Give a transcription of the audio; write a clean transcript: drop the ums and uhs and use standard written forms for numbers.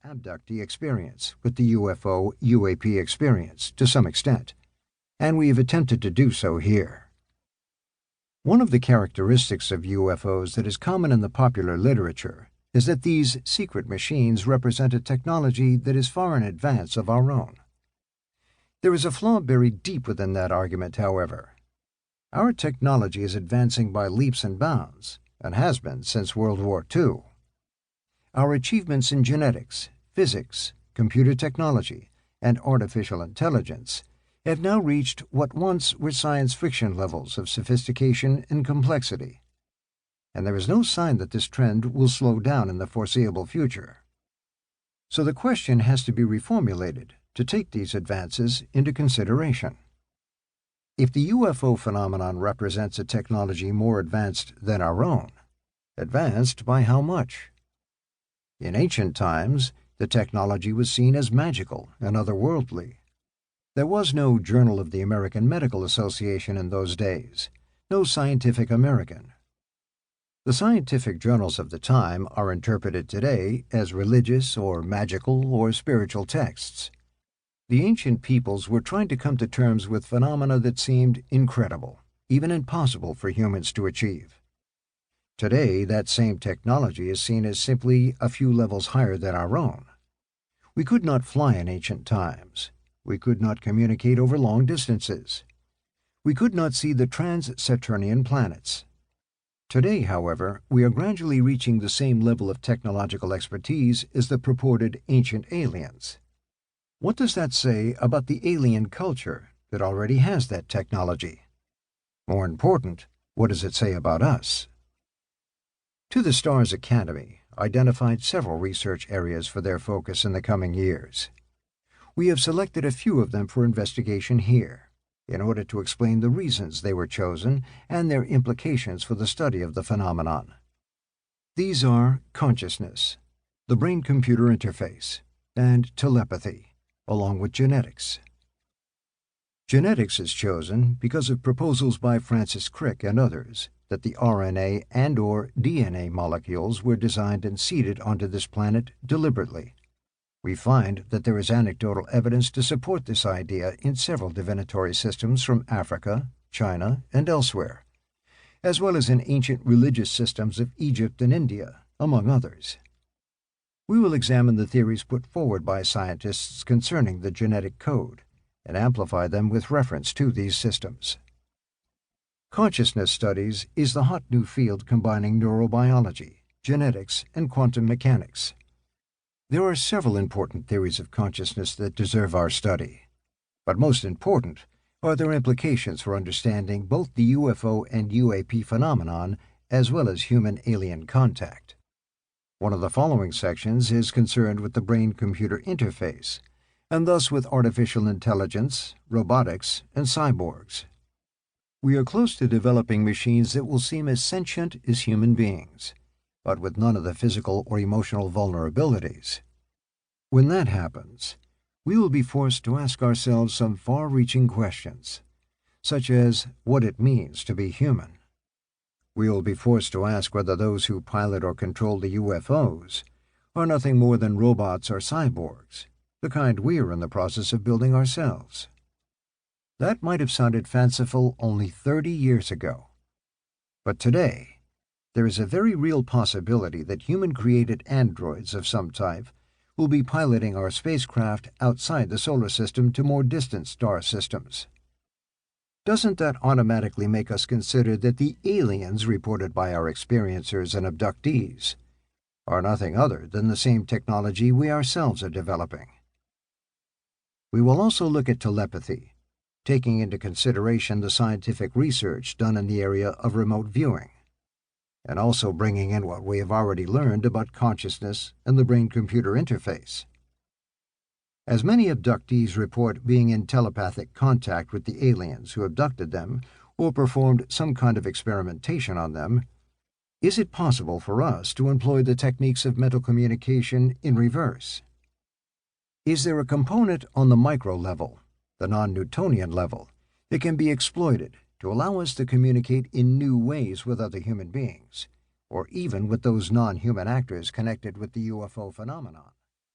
abductee experience with the UFO UAP experience to some extent, and we have attempted to do so here. One of the characteristics of UFOs that is common in the popular literature is that these secret machines represent a technology that is far in advance of our own. There is a flaw buried deep within that argument, however. Our technology is advancing by leaps and bounds, and has been since World War II. Our achievements in genetics, physics, computer technology, and artificial intelligence have now reached what once were science fiction levels of sophistication and complexity, and there is no sign that this trend will slow down in the foreseeable future. So the question has to be reformulated to take these advances into consideration. If the UFO phenomenon represents a technology more advanced than our own, advanced by how much? In ancient times, the technology was seen as magical and otherworldly. There was no Journal of the American Medical Association in those days, no Scientific American. The scientific journals of the time are interpreted today as religious or magical or spiritual texts. The ancient peoples were trying to come to terms with phenomena that seemed incredible, even impossible for humans to achieve. Today, that same technology is seen as simply a few levels higher than our own. We could not fly in ancient times. We could not communicate over long distances. We could not see the trans-Saturnian planets. Today, however, we are gradually reaching the same level of technological expertise as the purported ancient aliens. What does that say about the alien culture that already has that technology? More important, what does it say about us? To the Stars Academy identified several research areas for their focus in the coming years. We have selected a few of them for investigation here, in order to explain the reasons they were chosen and their implications for the study of the phenomenon. These are consciousness, the brain-computer interface, and telepathy, along with genetics. Genetics is chosen because of proposals by Francis Crick and others that the RNA and/or DNA molecules were designed and seeded onto this planet deliberately. We find that there is anecdotal evidence to support this idea in several divinatory systems from Africa, China, and elsewhere, as well as in ancient religious systems of Egypt and India, among others. We will examine the theories put forward by scientists concerning the genetic code and amplify them with reference to these systems. Consciousness studies is the hot new field combining neurobiology, genetics, and quantum mechanics. There are several important theories of consciousness that deserve our study, but most important are their implications for understanding both the UFO and UAP phenomenon as well as human-alien contact. One of the following sections is concerned with the brain-computer interface, and thus with artificial intelligence, robotics, and cyborgs. We are close to developing machines that will seem as sentient as human beings, but with none of the physical or emotional vulnerabilities. When that happens, we will be forced to ask ourselves some far-reaching questions, such as what it means to be human. We will be forced to ask whether those who pilot or control the UFOs are nothing more than robots or cyborgs, the kind we are in the process of building ourselves. That might have sounded fanciful only 30 years ago. But today, there is a very real possibility that human-created androids of some type will be piloting our spacecraft outside the solar system to more distant star systems. Doesn't that automatically make us consider that the aliens reported by our experiencers and abductees are nothing other than the same technology we ourselves are developing? We will also look at telepathy, taking into consideration the scientific research done in the area of remote viewing, and also bringing in what we have already learned about consciousness and the brain-computer interface. As many abductees report being in telepathic contact with the aliens who abducted them or performed some kind of experimentation on them, is it possible for us to employ the techniques of mental communication in reverse? Is there a component on the micro level, the non-Newtonian level, that can be exploited to allow us to communicate in new ways with other human beings, or even with those non-human actors connected with the UFO phenomenon?